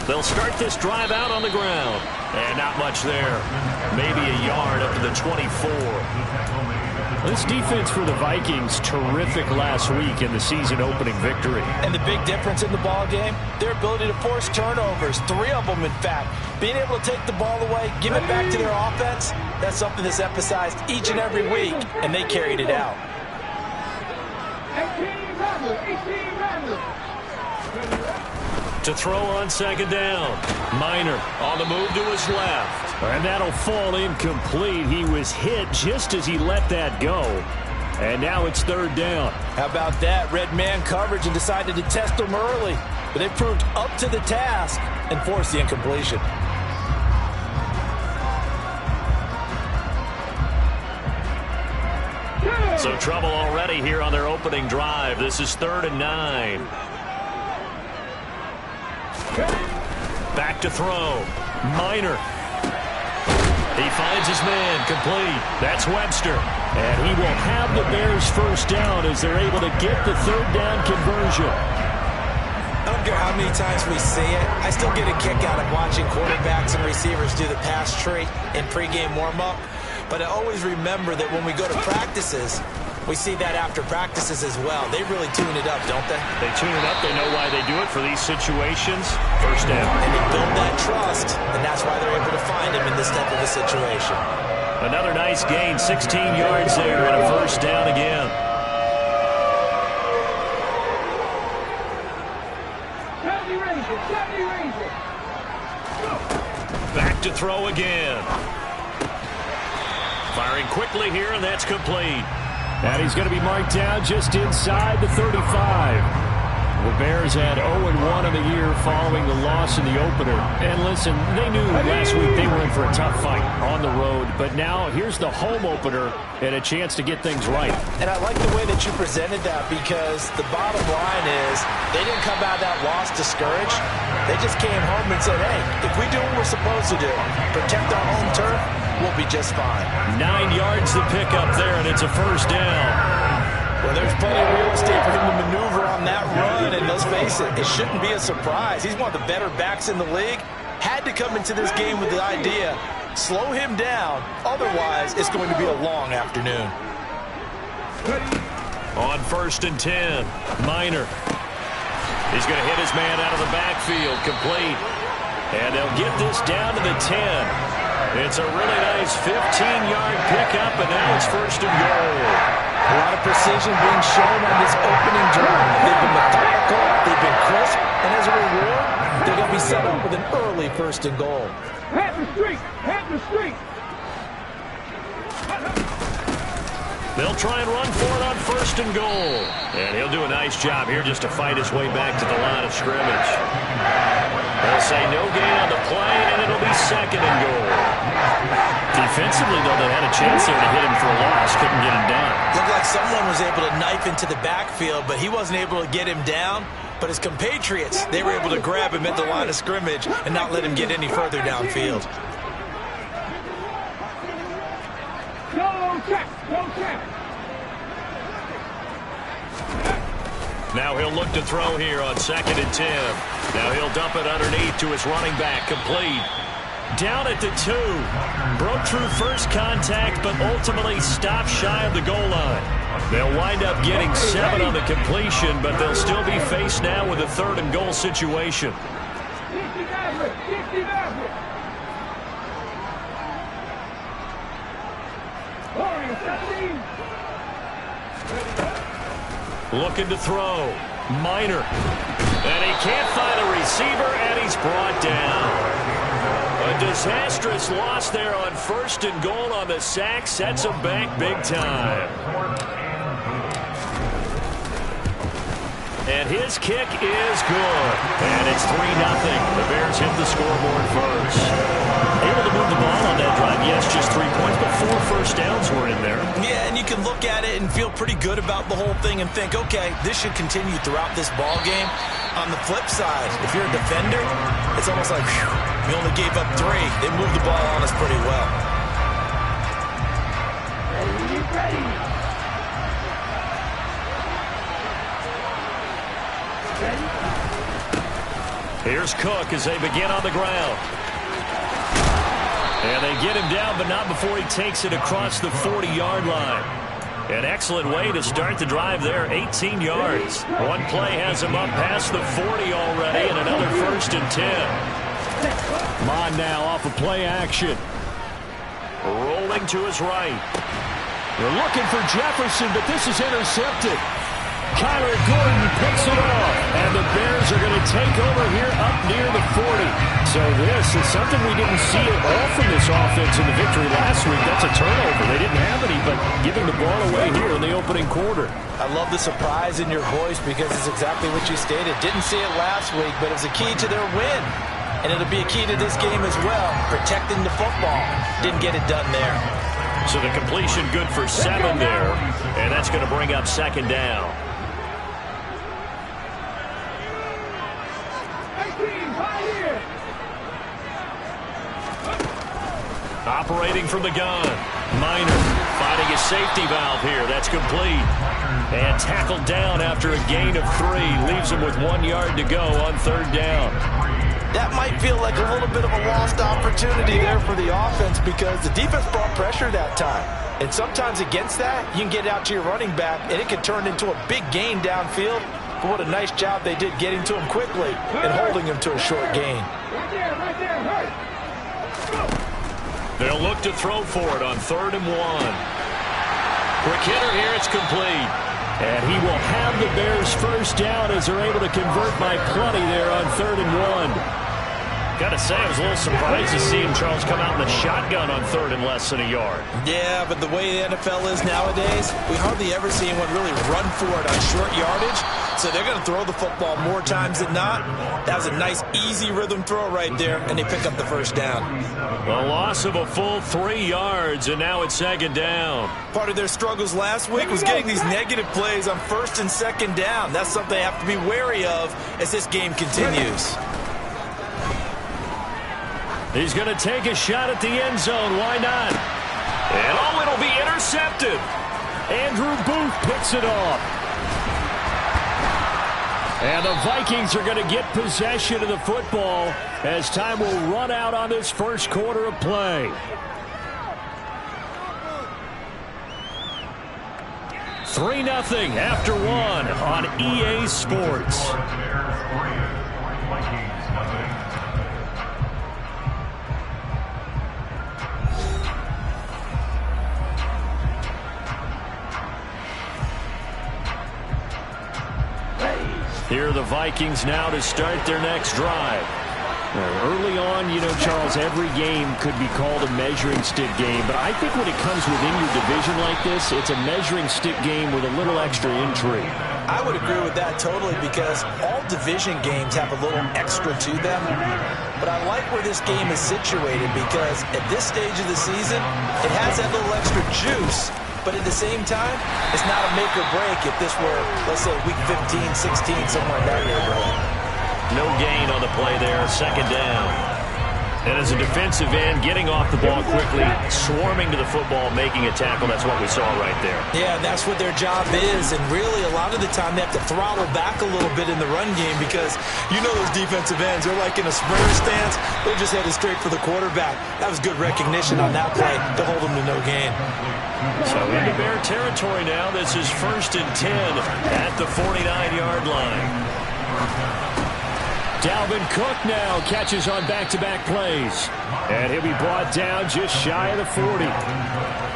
They'll start this drive out on the ground. And not much there. Maybe a yard up to the 24. This defense for the Vikings, terrific last week in the season opening victory. And the big difference in the ball game, their ability to force turnovers, 3 of them in fact. Being able to take the ball away, give it back to their offense, that's something that's emphasized each and every week, and they carried it out. To throw on second down. Minor on the move to his left. And that'll fall incomplete. He was hit just as he let that go. And now it's third down. How about that? Red man coverage and decided to test them early. But they proved up to the task and forced the incompletion. So trouble already here on their opening drive. This is 3rd and 9. Back to throw. Minor. He finds his man, complete. That's Webster. And he will have the Bears first down as they're able to get the third down conversion. I don't care how many times we see it. I still get a kick out of watching quarterbacks and receivers do the pass tree in pregame warm-up. But I always remember that when we go to practices, we see that after practices as well. They really tune it up, don't they? They tune it up. They know why they do it for these situations. First down. And they build that trust, and that's why they're able to find him in this type of a situation. Another nice gain, 16 yards there, and a first down again. Back to throw again. Firing quickly here, and that's complete. And he's going to be marked down just inside the 35. The Bears had 0-1 on the year following the loss in the opener. And listen, they knew last week they were in for a tough fight on the road. But now here's the home opener and a chance to get things right. And I like the way that you presented that, because the bottom line is they didn't come out of that loss discouraged. They just came home and said, hey, if we do what we're supposed to do, protect our home turf, we'll be just fine. 9 yards to pick up there, and it's a first down. Well, there's plenty of real estate for him to maneuver on that run, and let's face it, it shouldn't be a surprise. He's one of the better backs in the league. Had to come into this game with the idea, slow him down, otherwise it's going to be a long afternoon. On 1st and 10, Minor. He's going to hit his man out of the backfield, complete. And they'll get this down to the 10. It's a really nice 15-yard pickup, and now it's 1st and goal. A lot of precision being shown on this opening drive. They've been methodical, they've been crisp, and as a reward, they're going to be set up with an early 1st and goal. Head the street! Head the street! They'll try and run for it on 1st and goal. And he'll do a nice job here just to fight his way back to the line of scrimmage. They'll say no gain on the play, and it'll be 2nd and goal. Defensively, though, they had a chance there to hit him for a loss. Couldn't get him done. Looked like someone was able to knife into the backfield, but he wasn't able to get him down. But his compatriots, they were able to grab him at the line of scrimmage and not let him get any further downfield. Go check! Go check! Now he'll look to throw here on 2nd and 10. Now he'll dump it underneath to his running back, complete. Down at the 2. Broke through first contact, but ultimately stopped shy of the goal line. They'll wind up getting 7 on the completion, but they'll still be faced now with a 3rd and goal situation. Looking to throw. Minor. And he can't find a receiver, and he's brought down. A disastrous loss there on 1st and goal on the sack. Sets him back big time. And his kick is good. And it's 3-0. The Bears hit the scoreboard first. Able to move the ball on that drive. Yes, just 3 points, but 4 first downs were in there. Yeah, and you can look at it and feel pretty good about the whole thing and think, okay, this should continue throughout this ball game. On the flip side, if you're a defender, it's almost like, whew, we only gave up 3. They moved the ball on us pretty well. Ready. Here's Cook as they begin on the ground. And they get him down, but not before he takes it across the 40-yard line. An excellent way to start the drive there, 18 yards. One play has him up past the 40 already, and another 1st and 10. Come on now, off of play action. Rolling to his right. They're looking for Jefferson, but this is intercepted. Kyler Gordon picks it off, and the Bears are going to take over here up near the 40. So this is something we didn't see at all from this offense in the victory last week. That's a turnover. They didn't have any, but giving the ball away here in the opening quarter. I love the surprise in your voice because it's exactly what you stated. Didn't see it last week, but it was a key to their win. And it'll be a key to this game as well, protecting the football. Didn't get it done there. So the completion good for 7 there, and that's going to bring up 2nd down. Operating from the gun. Minor finding his safety valve here. That's complete. And tackled down after a gain of 3. Leaves him with 1 yard to go on 3rd down. That might feel like a little bit of a lost opportunity there for the offense because the defense brought pressure that time. And sometimes against that, you can get out to your running back, and it can turn into a big gain downfield. But what a nice job they did getting to him quickly and holding him to a short gain. Right there, hurt. They'll look to throw for it on 3rd and 1. Quick hitter here, it's complete. And he will have the Bears first down as they're able to convert by plenty there on 3rd and 1. Gotta say, I was a little surprised to see him, Charles, come out in the shotgun on 3rd and less than a yard. Yeah, but the way the NFL is nowadays, we hardly ever see anyone really run for it on short yardage. So they're going to throw the football more times than not. That was a nice, easy rhythm throw right there, and they pick up the first down. A loss of a full 3 yards, and now it's 2nd down. Part of their struggles last week was getting these negative plays on 1st and 2nd down. That's something they have to be wary of as this game continues. He's going to take a shot at the end zone. Why not? And it'll be intercepted. Andrew Booth picks it off. And the Vikings are going to get possession of the football as time will run out on this first quarter of play. Three 0 after 1 on EA Sports. Here are the Vikings now to start their next drive. Early on, Charles, every game could be called a measuring stick game, but I think when it comes within your division like this, it's a measuring stick game with a little extra intrigue. I would agree with that totally because all division games have a little extra to them. But I like where this game is situated because at this stage of the season, it has that little extra juice. But at the same time, it's not a make or break if this were, let's say, week 15, 16, somewhere in that neighborhood. No gain on the play there, 2nd down. And as a defensive end, getting off the ball quickly, swarming to the football, making a tackle, that's what we saw right there. Yeah, and that's what their job is. And really, a lot of the time, they have to throttle back a little bit in the run game because those defensive ends, they're like in a sprinter stance. They're just headed straight for the quarterback. That was good recognition on that play to hold them to no gain. So into Bear territory now. This is 1st and 10 at the 49-yard line. Dalvin Cook now catches on back-to-back plays. And he'll be brought down just shy of the 40.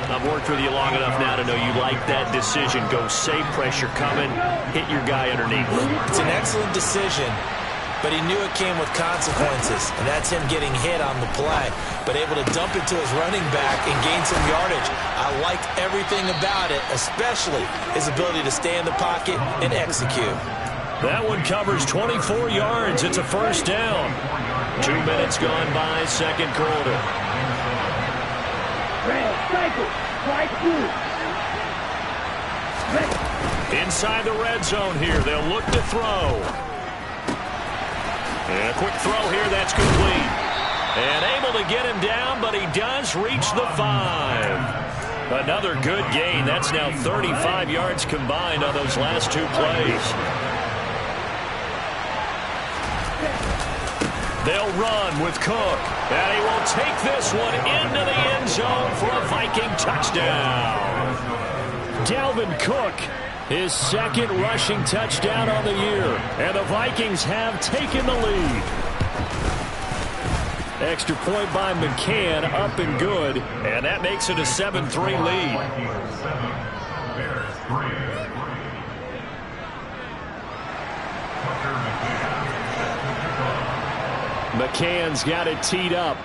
I've worked with you long enough now to know you like that decision. Go safe, pressure coming, hit your guy underneath. It's an excellent decision, but he knew it came with consequences, and that's him getting hit on the play, but able to dump it to his running back and gain some yardage. I liked everything about it, especially his ability to stay in the pocket and execute. That one covers 24 yards. It's a first down. 2 minutes gone by, 2nd quarter. Inside the red zone here. They'll look to throw. And a quick throw here. That's complete. And able to get him down, but he does reach the 5. Another good gain. That's now 35 yards combined on those last 2 plays. They'll run with Cook. And he will take this one into the end zone for a Viking touchdown. Dalvin Cook, his second rushing touchdown on the year. And the Vikings have taken the lead. Extra point by McCann, up and good. And that makes it a 7-3 lead. McCann's got it teed up.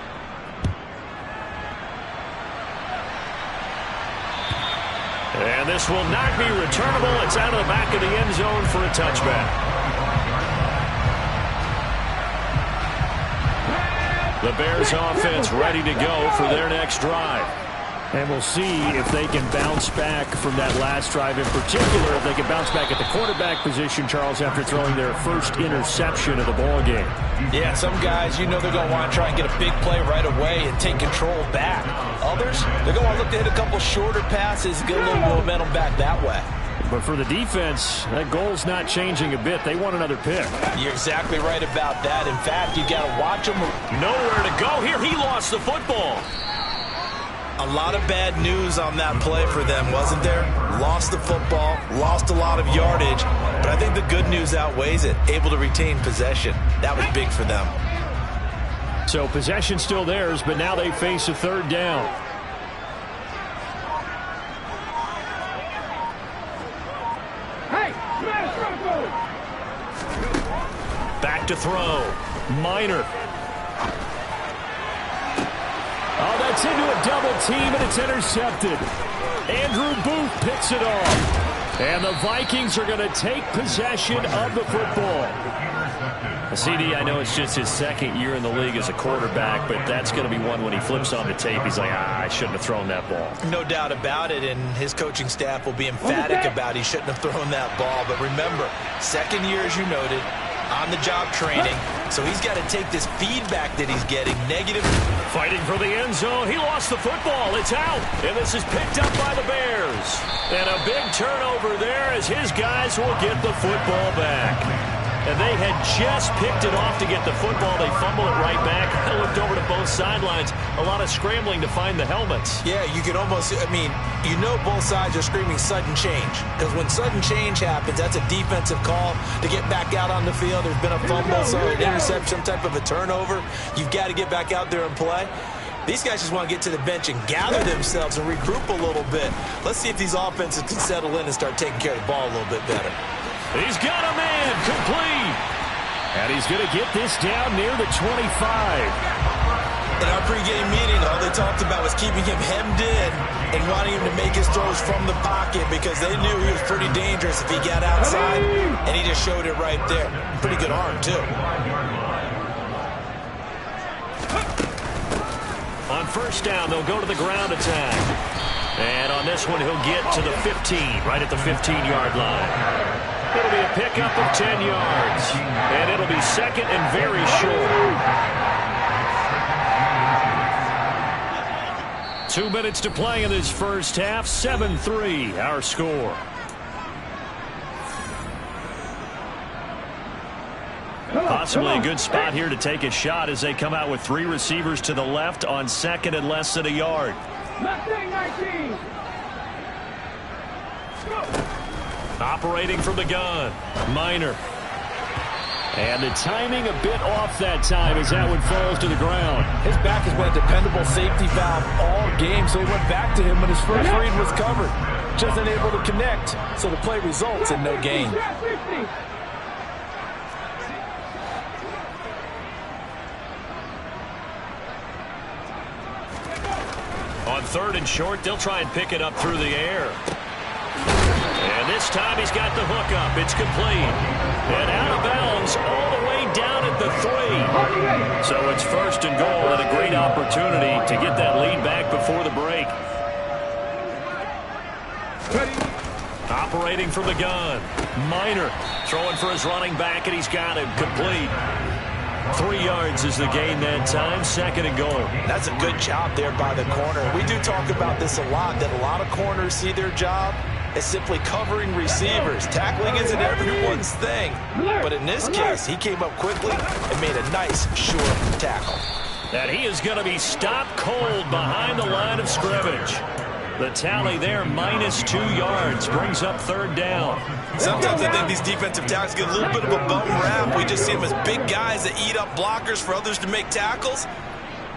And this will not be returnable. It's out of the back of the end zone for a touchback. The Bears offense ready to go for their next drive. And we'll see if they can bounce back from that last drive, in particular, if they can bounce back at the quarterback position, Charles, after throwing their first interception of the ball game. Yeah, some guys, you know they're going to want to try and get a big play right away and take control back. Others, they're going to want to look to hit a couple shorter passes, get a little momentum back that way. But for the defense, that goal's not changing a bit. They want another pick. You're exactly right about that. In fact, you got to watch them. Nowhere to go here. He lost the football. A lot of bad news on that play for them, wasn't there? Lost the football, lost a lot of yardage, but I think the good news outweighs it. Able to retain possession. That was big for them. So possession still theirs, but now they face a third down. Back to throw. Minor. Oh, that's into a double team, and it's intercepted. Andrew Booth picks it off. And the Vikings are going to take possession of the football. CD, I know it's just his second year in the league as a quarterback, but that's going to be one when he flips on the tape, he's like, I shouldn't have thrown that ball. No doubt about it, and his coaching staff will be emphatic about he shouldn't have thrown that ball. But remember, second year, as you noted, on-the-job training, so he's got to take this feedback that he's getting, negative. Fighting for the end zone. He lost the football. It's out, and this is picked up by the Bears. And a big turnover there as his guys will get the football back. And they had just picked it off to get the football. They fumble it right back. I looked over to both sidelines. A lot of scrambling to find the helmets. Yeah, you could almost, I mean, you know both sides are screaming sudden change. Because when sudden change happens, that's a defensive call to get back out on the field. There's been a fumble, so an interception, some type of a turnover. You've got to get back out there and play. These guys just want to get to the bench and gather themselves and regroup a little bit. Let's see if these offenses can settle in and start taking care of the ball a little bit better. He's got a man complete. And he's going to get this down near the 25. In our pregame meeting, all they talked about was keeping him hemmed in and wanting him to make his throws from the pocket because they knew he was pretty dangerous if he got outside, and he just showed it right there. Pretty good arm, too. On first down, they'll go to the ground attack. And on this one, he'll get to the 15, right at the 15-yard line. It'll be a pickup of 10 yards. And it'll be second and very short. 2 minutes to play in this first half. 7-3, our score. Possibly a good spot here to take a shot as they come out with 3 receivers to the left on second and less than a yard. Operating from the gun, Minor. And the timing a bit off that time as that one falls to the ground. His back has been a dependable safety valve all game, so he went back to him when his first read was covered. Just unable to connect, so the play results in no gain. On third and short, they'll try and pick it up through the air. And this time he's got the hook up. It's complete. And out of bounds all the way down at the 3. So it's first and goal and a great opportunity to get that lead back before the break. Operating from the gun. Minor throwing for his running back, and he's got it complete. 3 yards is the gain that time, second and goal. That's a good job there by the corner. We do talk about this a lot, that a lot of corners see their job is simply covering receivers. Tackling isn't everyone's thing. But in this case, he came up quickly and made a nice, sure tackle. And he is going to be stopped cold behind the line of scrimmage. The tally there, -2 yards, brings up third down. Sometimes I think these defensive tackles get a little bit of a bum rap. We just see them as big guys that eat up blockers for others to make tackles.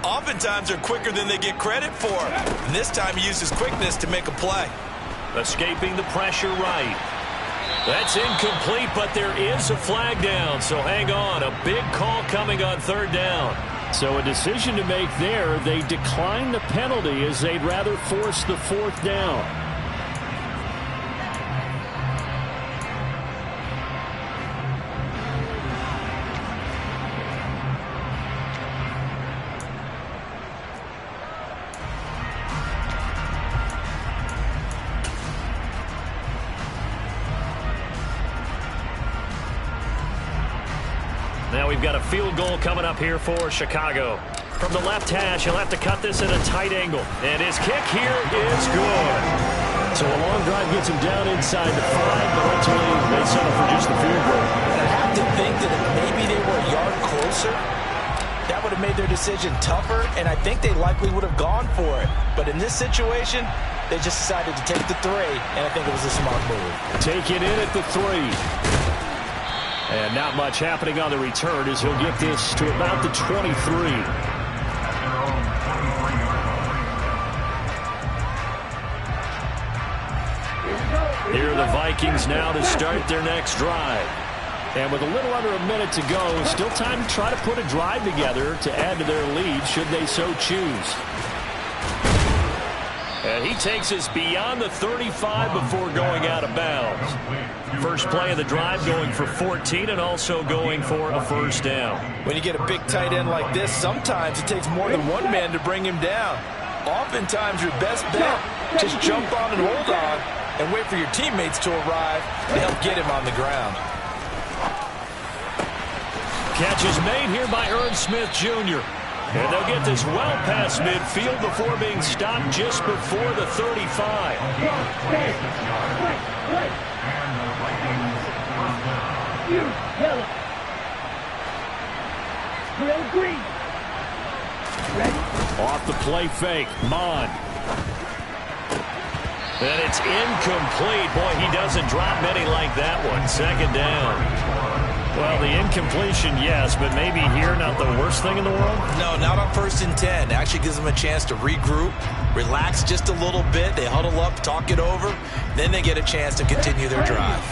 Oftentimes they're quicker than they get credit for. And this time he used his quickness to make a play. Escaping the pressure right. That's incomplete, but there is a flag down, so hang on. A big call coming on third down. So a decision to make there. They decline the penalty as they'd rather force the fourth down. Now we've got a field goal coming up here for Chicago. From the left hash, he'll have to cut this at a tight angle. And his kick here is good. So a long drive gets him down inside the 5, but ultimately they settle for just the field goal. I have to think that if maybe they were a yard closer, that would have made their decision tougher, and I think they likely would have gone for it. But in this situation, they just decided to take the 3, and I think it was a smart move. Taken in at the 3. And not much happening on the return as he'll get this to about the 23. Here are the Vikings now to start their next drive. And with a little under a minute to go, still time to try to put a drive together to add to their lead should they so choose. And he takes us beyond the 35 before going out of bounds. First play of the drive going for 14 and also going for a first down. When you get a big tight end like this, sometimes it takes more than one man to bring him down. Oftentimes your best bet, just jump on and hold on and wait for your teammates to arrive to help get him on the ground. Catch is made here by Irv Smith Jr. And they'll get this well past midfield before being stopped just before the 35. Off the play fake, Mond. And it's incomplete. Boy, he doesn't drop many like that one. Second down. Well, the incompletion, yes, but maybe here not the worst thing in the world? No, not on 1st and 10. Actually gives them a chance to regroup, relax just a little bit. They huddle up, talk it over. Then they get a chance to continue their drive.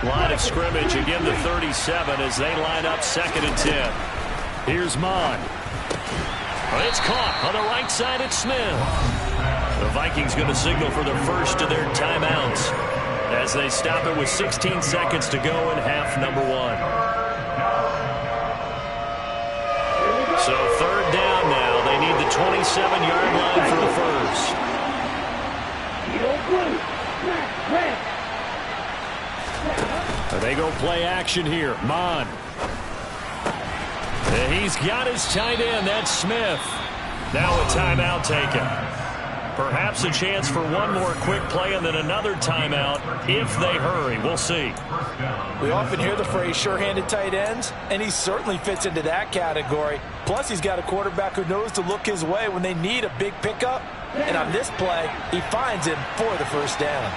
Line of scrimmage, again the 37 as they line up 2nd and 10. Here's Mond. It's caught on the right side. It's Smith. The Vikings going to signal for the first of their timeouts as they stop it with 16 seconds to go in half number 1. So 3rd down now. They need the 27-yard line for the first. They go play action here. Mond. And he's got his tight end. That's Smith. Now a timeout taken. Perhaps a chance for one more quick play and then another timeout if they hurry. We'll see. We often hear the phrase sure-handed tight ends, and he certainly fits into that category. Plus, he's got a quarterback who knows to look his way when they need a big pickup. And on this play, he finds him for the first down.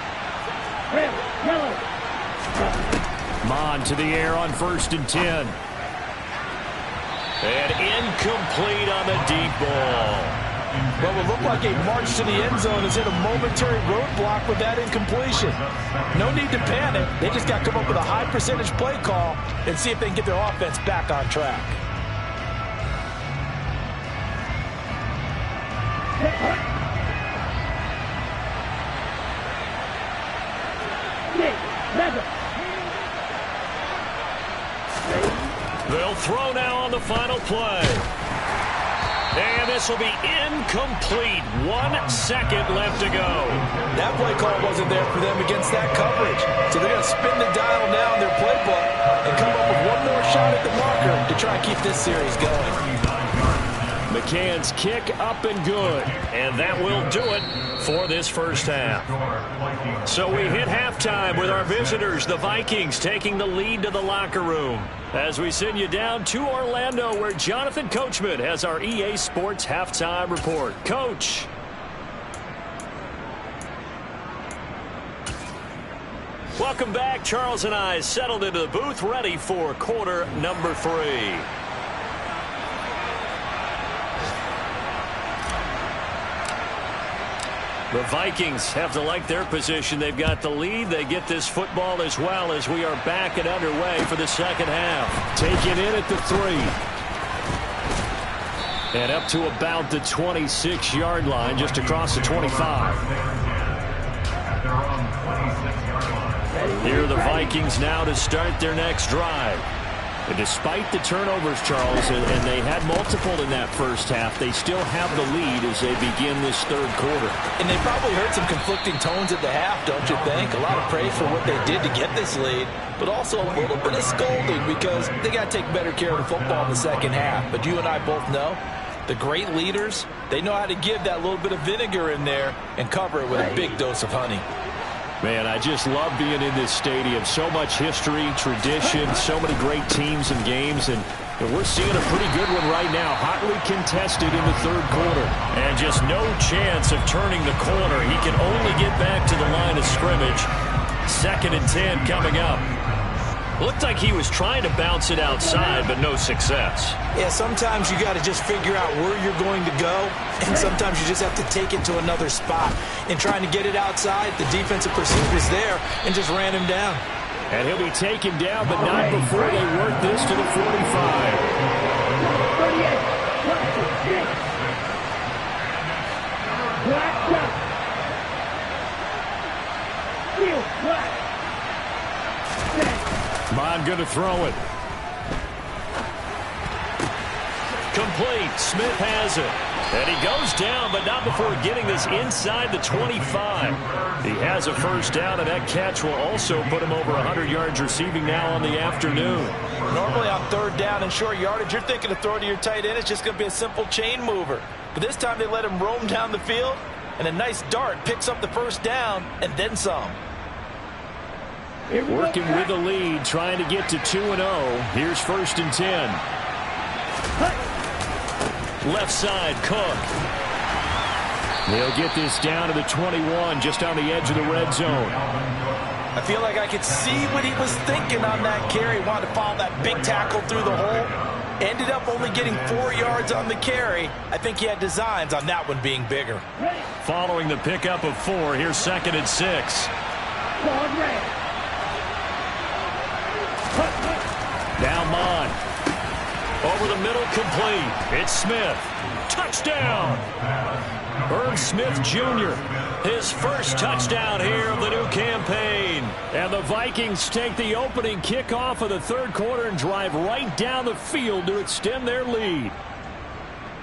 Mond to the air on 1st and 10. And incomplete on the deep ball. Well, it looked like a march to the end zone has hit a momentary roadblock with that incompletion. No need to panic. They just got to come up with a high percentage play call and see if they can get their offense back on track. They'll throw now on the final play. And this will be incomplete. 1 second left to go. That play call wasn't there for them against that coverage. So they're going to spin the dial now in their playbook and come up with one more shot at the marker to try and keep this series going. McCann's kick up and good. And that will do it for this first half. So we hit halftime with our visitors, the Vikings, taking the lead to the locker room. As we send you down to Orlando, where Jonathan Coachman has our EA Sports halftime report. Coach. Welcome back. Charles and I settled into the booth, ready for quarter number 3. The Vikings have to like their position. They've got the lead. They get this football as well as we are back and underway for the second half. Taken in at the 3. And up to about the 26-yard line, just across the 25. Here are the Vikings now to start their next drive. And despite the turnovers, Charles, and they had multiple in that first half, they still have the lead as they begin this third quarter. And they probably heard some conflicting tones at the half, don't you think? A lot of praise for what they did to get this lead, but also a little bit of scolding because they got to take better care of the football in the second half. But you and I both know the great leaders, they know how to give that little bit of vinegar in there and cover it with a big dose of honey. Man, I just love being in this stadium. So much history, tradition, so many great teams and games, and we're seeing a pretty good one right now. Hotly contested in the third quarter. And just no chance of turning the corner. He can only get back to the line of scrimmage. 2nd and 10 coming up. Looked like he was trying to bounce it outside, but no success. Yeah, sometimes you got to just figure out where you're going to go, and sometimes you just have to take it to another spot. In trying to get it outside, the defensive pursuit was there and just ran him down. And he'll be taken down, but not before they work this to the 45. 38. Bond going to throw it. Complete. Smith has it. And he goes down, but not before getting this inside the 25. He has a first down, and that catch will also put him over 100 yards receiving now on the afternoon. Normally on third down and short yardage, you're thinking of throwing to your tight end. It's just going to be a simple chain mover. But this time they let him roam down the field, and a nice dart picks up the first down and then some. Working with the lead, trying to get to 2-0. Here's 1st and 10. Left side, Cook. They'll get this down to the 21, just on the edge of the red zone. I feel like I could see what he was thinking on that carry. Wanted to follow that big tackle through the hole. Ended up only getting 4 yards on the carry. I think he had designs on that one being bigger. Following the pickup of 4, here's 2nd and 6. Now Mon. Over the middle, complete. It's Smith. Touchdown! Irv Smith Jr., his first touchdown here of the new campaign. And the Vikings take the opening kickoff of the third quarter and drive right down the field to extend their lead.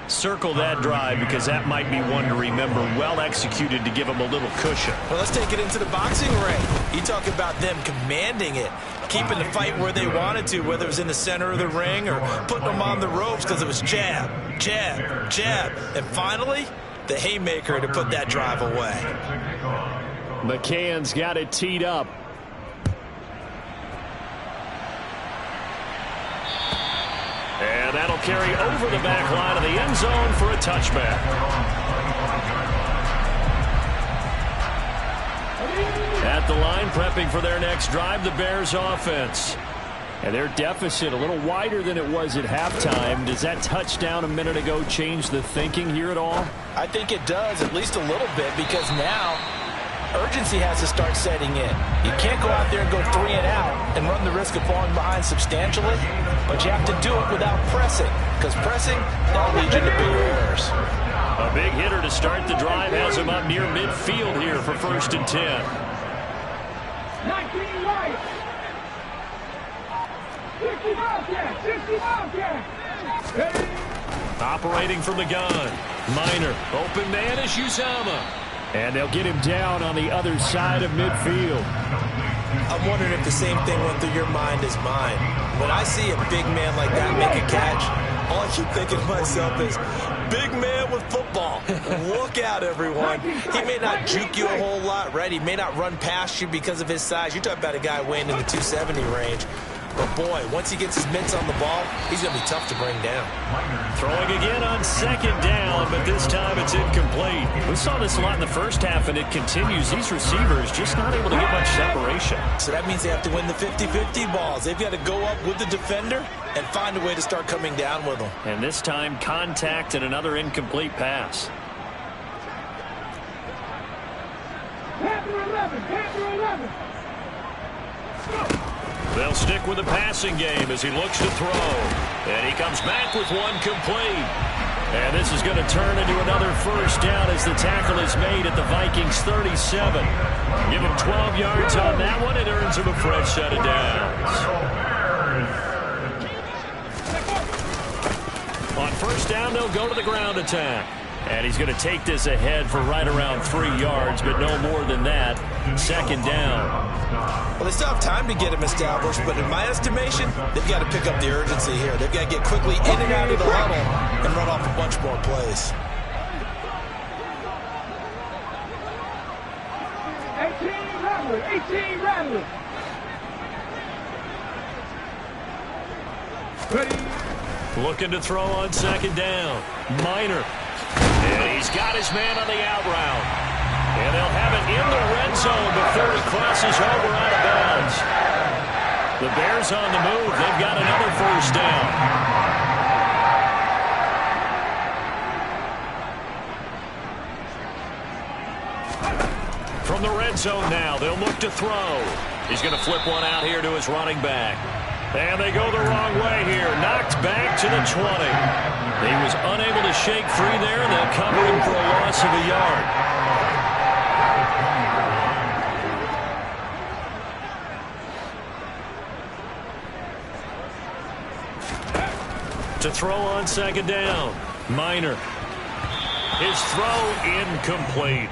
Circle that drive because that might be one to remember. Well executed to give them a little cushion. Well, let's take it into the boxing ring. You talk about them commanding it, keeping the fight where they wanted to, whether it was in the center of the ring or putting them on the ropes because it was jab, jab, jab. And finally, the haymaker to put that drive away. McCann's got it teed up. And that'll carry over the back line of the end zone for a touchback. At the line, prepping for their next drive, the Bears offense. And their deficit a little wider than it was at halftime. Does that touchdown a minute ago change the thinking here at all? I think it does, at least a little bit, because now urgency has to start setting in. You can't go out there and go 3 and out and run the risk of falling behind substantially, but you have to do it without pressing, because pressing, that'll lead you to bigger errors. A big hitter to start the drive has him up near midfield here for 1st and 10. 19 right. 60 miles there. Operating from the gun. Minor. Open man is Uzama. And they'll get him down on the other side of midfield. I'm wondering if the same thing went through your mind as mine. When I see a big man like that make a catch, all I keep thinking to myself is, big man with football. Look out, everyone. He may not juke you a whole lot, right? He may not run past you because of his size. You're talking about a guy weighing in the 270 range. But, boy, once he gets his mitts on the ball, he's going to be tough to bring down. Throwing again on second down, but this time it's incomplete. We saw this a lot in the first half, and it continues. These receivers just not able to get much separation. So that means they have to win the 50-50 balls. They've got to go up with the defender and find a way to start coming down with them. And this time, contact and another incomplete pass. Panther 11, Panther 11. They'll stick with the passing game as he looks to throw. And he comes back with one complete. And this is going to turn into another first down as the tackle is made at the Vikings 37. Give him 12 yards on that one. It earns him a fresh set of downs. On first down, they'll go to the ground attack. And he's going to take this ahead for right around 3 yards, but no more than that. Second down. Well, they still have time to get him established, but in my estimation, they've got to pick up the urgency here. They've got to get quickly in and out of the huddle and run off a bunch more plays. 18 Rattler. Ready. Looking to throw on second down. Minor. And he's got his man on the out route. And they'll have it in the red zone before he crosses over out of bounds. The Bears on the move. They've got another first down. From the red zone now, they'll look to throw. He's going to flip one out here to his running back. And they go the wrong way here. Knocked back to the 20. He was unable to shake free there, and they'll cover him for a loss of a yard. To throw on second down. Minor. His throw incomplete.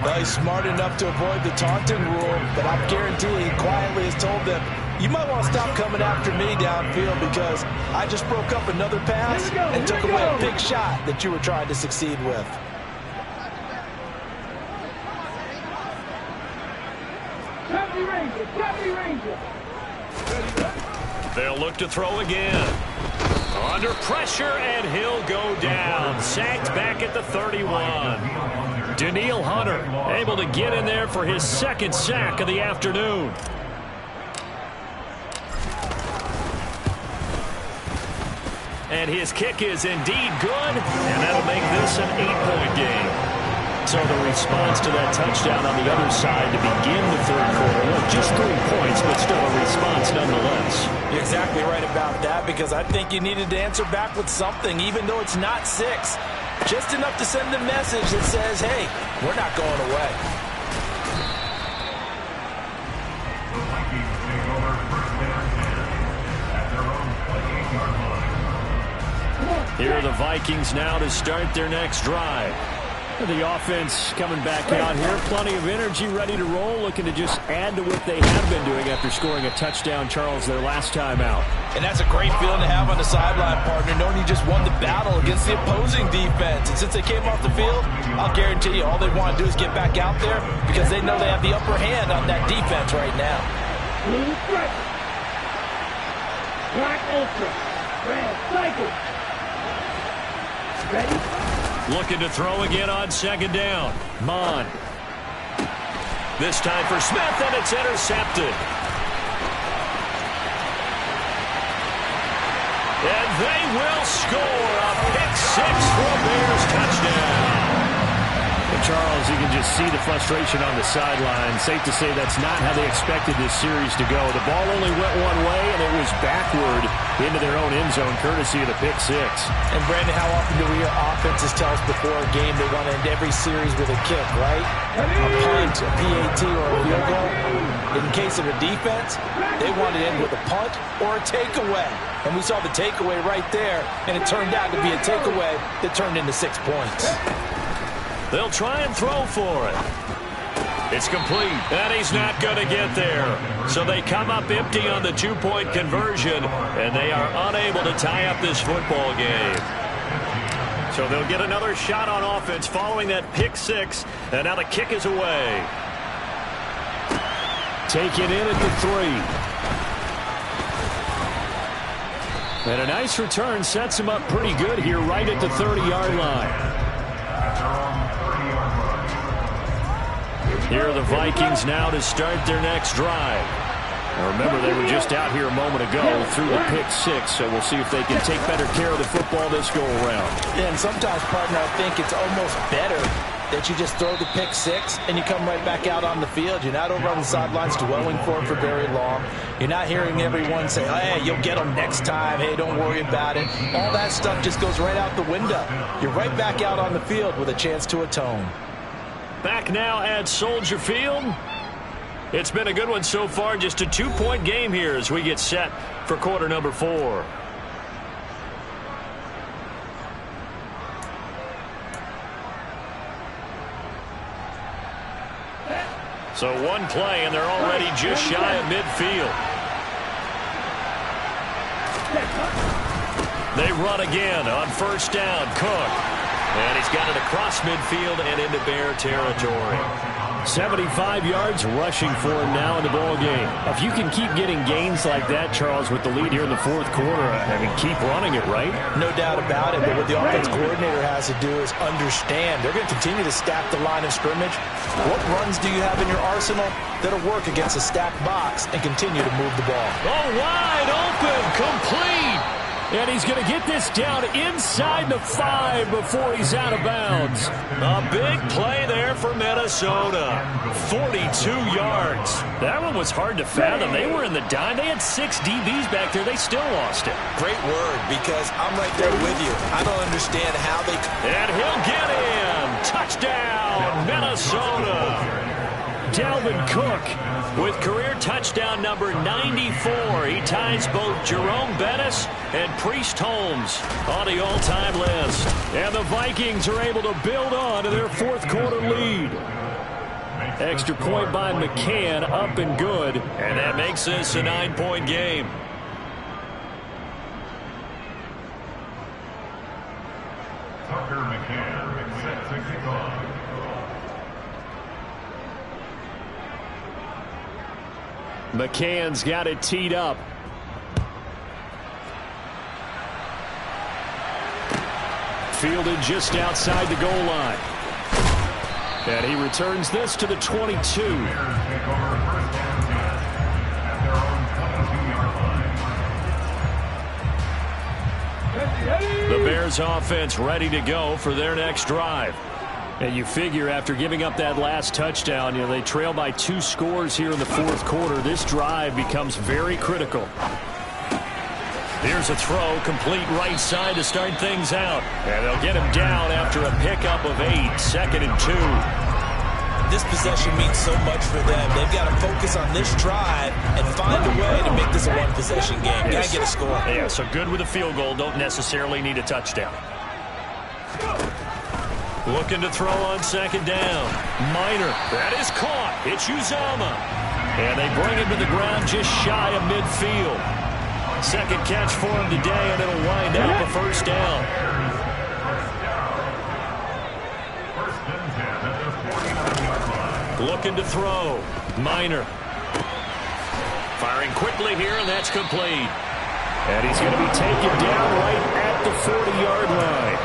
Well, he's smart enough to avoid the taunting rule, but I'm guaranteeing he quietly has told them, you might want to stop coming after me downfield because I just broke up another pass and took away a big shot that you were trying to succeed with. Ranger. They'll look to throw again. Under pressure, and he'll go down. Sacked back at the 31. Daniil Hunter able to get in there for his second sack of the afternoon. And his kick is indeed good, and that'll make this an 8-point game. So the response to that touchdown on the other side to begin the third quarter. Well, just 3 points, but still a response nonetheless. You're exactly right about that, because I think you needed to answer back with something, even though it's not 6. Just enough to send a message that says, hey, we're not going away. Here are the Vikings now to start their next drive. The offense coming back out here. Plenty of energy, ready to roll, looking to just add to what they have been doing after scoring a touchdown, Charles, their last time out. And that's a great feeling to have on the sideline, partner, knowing you just won the battle against the opposing defense. And since they came off the field, I'll guarantee you all they want to do is get back out there because they know they have the upper hand on that defense right now. Blue stripe. Black ultra. Red cycle. Ready? Looking to throw again on second down. Mon. This time for Smith, and it's intercepted. And they will score a pick-6 for a Bears touchdown. And Charles, you can just see the frustration on the sideline. Safe to say that's not how they expected this series to go. The ball only went one way, and it was backward into their own end zone, courtesy of the pick-6. And, Brandon, how often do we hear offenses tell us before a game they want to end every series with a kick, right? A punt, a PAT, or a field goal. In case of a defense, they want to end with a punt or a takeaway. And we saw the takeaway right there, and it turned out to be a takeaway that turned into 6 points. They'll try and throw for it. It's complete, and he's not going to get there. So they come up empty on the two-point conversion, and they are unable to tie up this football game. So they'll get another shot on offense following that pick six, and now the kick is away. Taken in at the 3. And a nice return sets him up pretty good here right at the 30-yard line. Here are the Vikings now to start their next drive. Now remember, they were just out here a moment ago through the pick six, so we'll see if they can take better care of the football this go-around. Yeah, and sometimes, partner, I think it's almost better that you just throw the pick six and you come right back out on the field. You're not over on the sidelines dwelling for it for very long. You're not hearing everyone say, hey, you'll get them next time. Hey, don't worry about it. All that stuff just goes right out the window. You're right back out on the field with a chance to atone. Back now at Soldier Field. It's been a good one so far. Just a two-point game here as we get set for quarter number 4. So one play, and they're already just shy of midfield. They run again on first down. Cook. And he's got it across midfield and into Bear territory. 75 yards rushing for him now in the ball game. If you can keep getting gains like that, Charles, with the lead here in the fourth quarter, I mean, keep running it, right? No doubt about it, but what the offense coordinator has to do is understand. They're going to continue to stack the line of scrimmage. What runs do you have in your arsenal that'll work against a stacked box and continue to move the ball? Oh, wide open, complete. And he's going to get this down inside the 5 before he's out of bounds. A big play there for Minnesota. 42 yards. That one was hard to fathom. They were in the dime. They had 6 DBs back there. They still lost it. Great word, because I'm right there with you. I don't understand how they... And he'll get him. Touchdown, Minnesota. Dalvin Cook with career touchdown number 94. He ties both Jerome Bettis and Priest Holmes on the all-time list. And the Vikings are able to build on to their fourth quarter lead. Extra point by McCann, up and good. And that makes this a 9-point game. Tucker McCann, 65. McCann's got it teed up. Fielded just outside the goal line. And he returns this to the 22. The Bears offense ready to go for their next drive. And you figure after giving up that last touchdown, you know, they trail by 2 scores here in the fourth quarter. This drive becomes very critical. Here's a throw, complete right side to start things out. And they'll get him down after a pickup of 8, 2nd and 2. This possession means so much for them. They've got to focus on this drive and find a way to make this a one-possession game. Got to get a score. Yeah, so good with a field goal. Don't necessarily need a touchdown. Looking to throw on second down. Minor. That is caught. It's Uzama. And they bring him to the ground just shy of midfield. Second catch for him today, and it'll wind up a first down. Looking to throw. Minor. Firing quickly here, and that's complete. And he's going to be taken down right at the 40-yard line.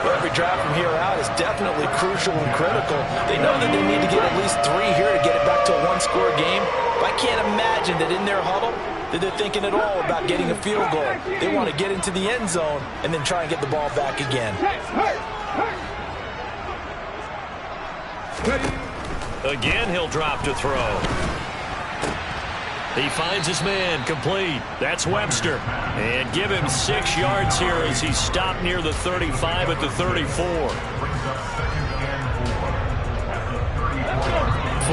Every drive from here out is definitely crucial and critical. They know that they need to get at least 3 here to get it back to a one-score game. But I can't imagine that in their huddle that they're thinking at all about getting a field goal. They want to get into the end zone and then try and get the ball back again. Again, he'll drop to throw. He finds his man, complete. That's Webster. And give him 6 yards here as he's stopped near the 35 at the 34.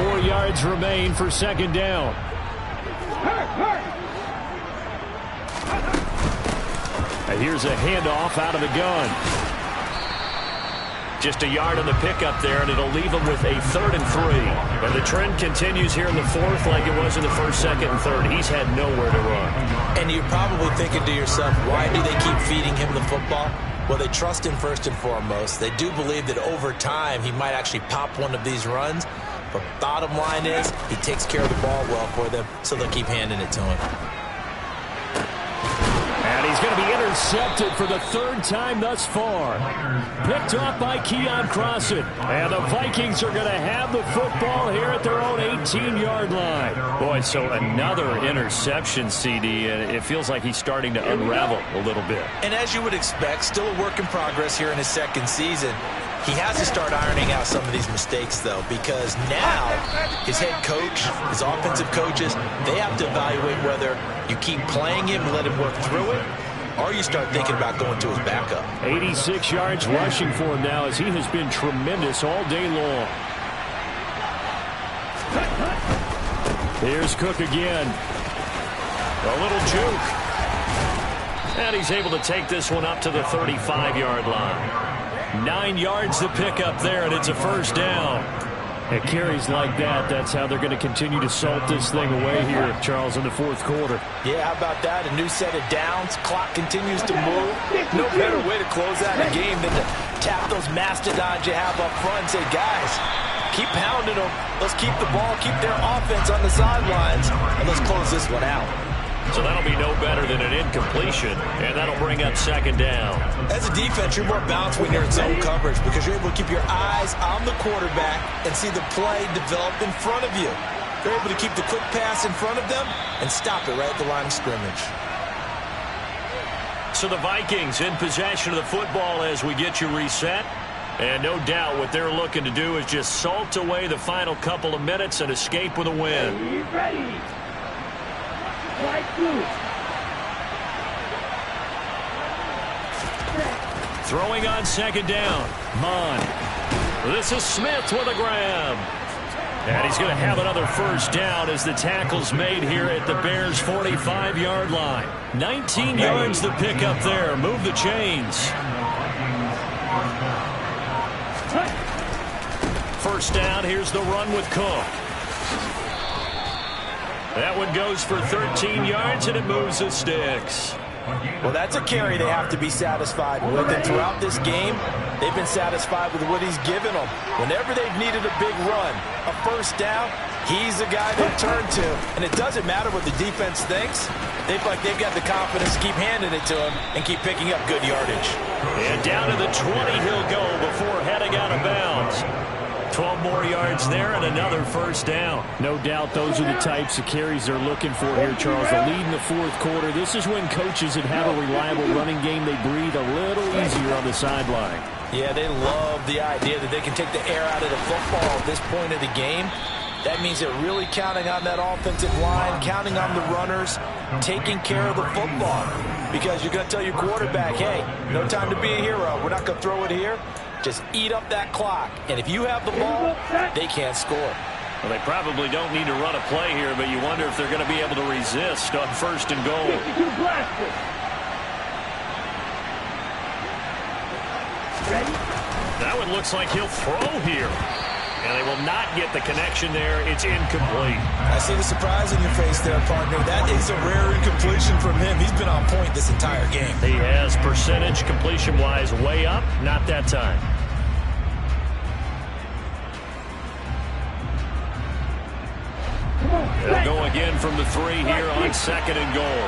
4 yards remain for second down. And here's a handoff out of the gun. Just a yard on the pickup there, and it'll leave him with a 3rd and 3. And the trend continues here in the 4th like it was in the 1st, 2nd, and 3rd. He's had nowhere to run. And you're probably thinking to yourself, why do they keep feeding him the football? Well, they trust him first and foremost. They do believe that over time he might actually pop one of these runs. But bottom line is he takes care of the ball well for them, so they'll keep handing it to him. And he's going to be intercepted for the 3rd time thus far. Picked off by Keon Crossan. And the Vikings are going to have the football here at their own 18-yard line. Boy, so another interception, CD. And it feels like he's starting to unravel a little bit. And as you would expect, still a work in progress here in his 2nd season. He has to start ironing out some of these mistakes, though, because now his head coach, his offensive coaches, they have to evaluate whether you keep playing him and let him work through it, or you start thinking about going to his backup. 86 yards rushing for him now as he has been tremendous all day long. Here's Cook again. A little juke. And he's able to take this one up to the 35-yard line. 9 yards to pick up there, and it's a 1st down. At carries like that, that's how they're going to continue to salt this thing away here, Charles, in the 4th quarter. Yeah, how about that? A new set of downs. Clock continues to move. No better way to close out a game than to tap those mastodons you have up front and say, guys, keep pounding them. Let's keep the ball, keep their offense on the sidelines, and let's close this one out. So that'll be no better than an incompletion, and that'll bring up 2nd down. As a defense, you're more balanced when you're in zone coverage because you're able to keep your eyes on the quarterback and see the play develop in front of you. You're able to keep the quick pass in front of them and stop it right at the line of scrimmage. So the Vikings in possession of the football as we get you reset. And no doubt what they're looking to do is just salt away the final couple of minutes and escape with a win. Ready. Right through. Throwing on 2nd down. Mon. This is Smith with a grab. And he's going to have another 1st down as the tackle's made here at the Bears' 45-yard line. 19 yards to pick up there. Move the chains. 1st down. Here's the run with Cook. That one goes for 13 yards, and it moves the sticks. Well, that's a carry they have to be satisfied with. And throughout this game, they've been satisfied with what he's given them. Whenever they've needed a big run, a 1st down, he's the guy they turn to. And it doesn't matter what the defense thinks. They feel like they've got the confidence to keep handing it to him and keep picking up good yardage. And down to the 20 he'll go before heading out of bounds. 12 more yards there and another 1st down. No doubt those are the types of carries they're looking for here, Charles. The lead in the 4th quarter. This is when coaches that have a reliable running game, they breathe a little easier on the sideline. Yeah, they love the idea that they can take the air out of the football at this point of the game. That means they're really counting on that offensive line, counting on the runners, taking care of the football. Because you're going to tell your quarterback, hey, no time to be a hero. We're not going to throw it here. Just eat up that clock. And if you have the ball, they can't score. Well, they probably don't need to run a play here, but you wonder if they're going to be able to resist on 1st and goal. That one looks like he'll throw here. And they will not get the connection there. It's incomplete. I see the surprise in your face there, partner. That is a rare incompletion from him. He's been on point this entire game. He has percentage completion-wise way up. Not that time. They'll go again from the 3 here on 2nd and goal.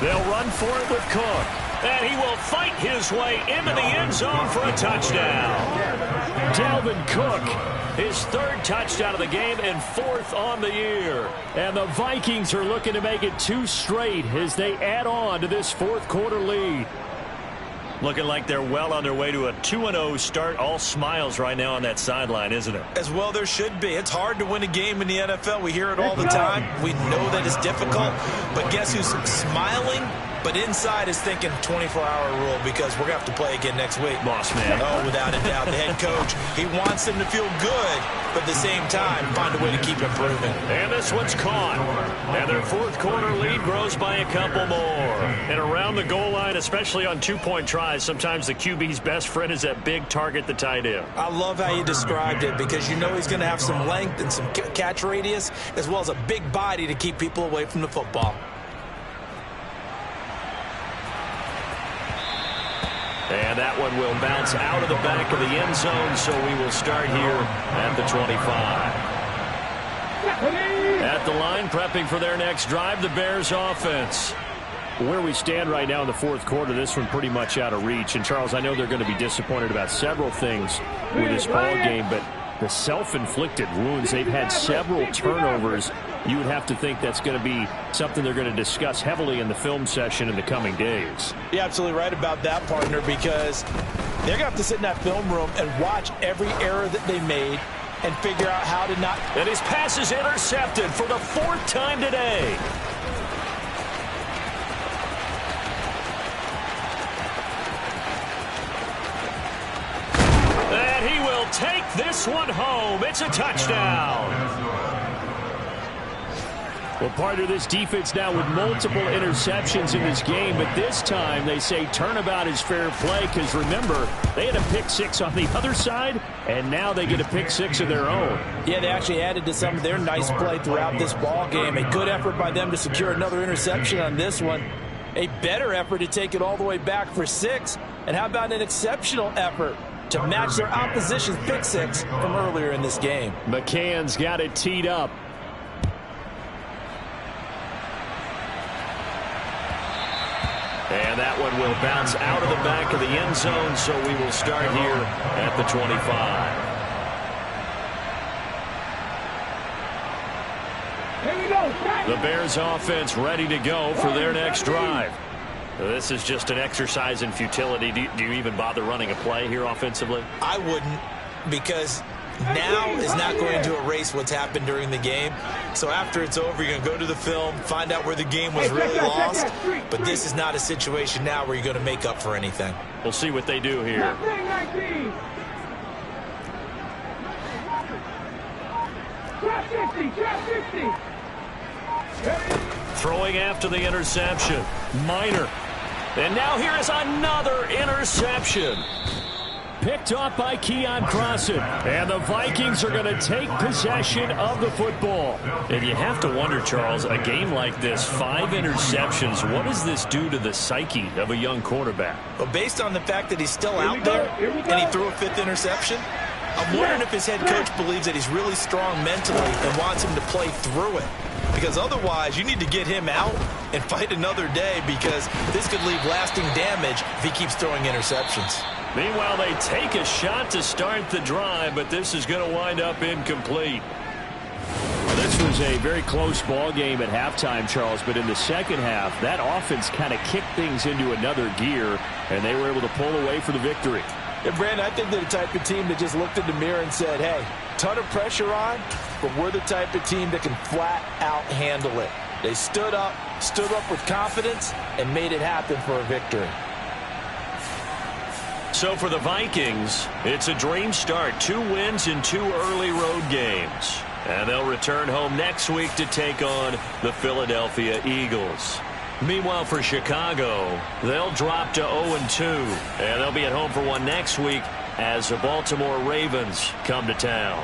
They'll run for it with Cook. And he will fight his way into the end zone for a touchdown. Dalvin Cook, his 3rd touchdown of the game and 4th on the year. And the Vikings are looking to make it 2 straight as they add on to this 4th quarter lead. Looking like they're well on their way to a 2-0 start. All smiles right now on that sideline, isn't it? As well there should be. It's hard to win a game in the NFL. We hear it all the time. We know that it's difficult. But guess who's smiling But inside is thinking 24-hour rule because we're going to have to play again next week. Boss man. Oh, without a doubt. The head coach, he wants them to feel good, but at the same time, find a way to keep improving. And this one's caught. And their fourth quarter lead grows by a couple more. And around the goal line, especially on two-point tries, sometimes the QB's best friend is that big target, the tight end. I love how you described it because you know he's going to have some length and some catch radius as well as a big body to keep people away from the football. And that one will bounce out of the back of the end zone, so we will start here at the 25. At the line, prepping for their next drive, the Bears offense. Where we stand right now in the fourth quarter, this one pretty much out of reach. And, Charles, I know they're going to be disappointed about several things with this ball game, but the self-inflicted wounds, they've had several turnovers. You would have to think that's going to be something they're going to discuss heavily in the film session in the coming days. You're absolutely right about that, partner, because they're going to have to sit in that film room and watch every error that they made and figure out how to not. And his pass is intercepted for the fourth time today. And he will take this one home. It's a touchdown. Well, part of this defense now with multiple interceptions in this game, but this time they say turnabout is fair play because, remember, they had a pick six on the other side, and now they get a pick six of their own. Yeah, they actually added to some of their nice play throughout this ball game. A good effort by them to secure another interception on this one. A better effort to take it all the way back for 6. And how about an exceptional effort to match their opposition's pick six from earlier in this game? McCann's got it teed up. And that one will bounce out of the back of the end zone, so we will start here at the 25. Here we go. The Bears offense ready to go for their next drive. This is just an exercise in futility. Do you even bother running a play here offensively? I wouldn't, because now is not going to erase what's happened during the game. So after it's over, you're going to go to the film, find out where the game was really lost. But this is not a situation now where you're going to make up for anything. We'll see what they do here. Throwing after the interception. Minor. And now here is another interception. Picked off by Keon Crossan. And the Vikings are going to take possession of the football. And you have to wonder, Charles, a game like this, 5 interceptions, what does this do to the psyche of a young quarterback? Well, based on the fact that he's still out there and he threw a 5th interception, I'm wondering if his head coach believes that he's really strong mentally and wants him to play through it. Because otherwise, you need to get him out and fight another day, because this could leave lasting damage if he keeps throwing interceptions. Meanwhile, they take a shot to start the drive, but this is going to wind up incomplete. This was a very close ball game at halftime, Charles, but in the second half, that offense kind of kicked things into another gear, and they were able to pull away for the victory. And, Brandon, I think they're the type of team that just looked in the mirror and said, hey, ton of pressure on, but we're the type of team that can flat out handle it. They stood up with confidence, and made it happen for a victory. So for the Vikings, it's a dream start. 2 wins in 2 early road games. And they'll return home next week to take on the Philadelphia Eagles. Meanwhile, for Chicago, they'll drop to 0-2. And they'll be at home for one next week as the Baltimore Ravens come to town.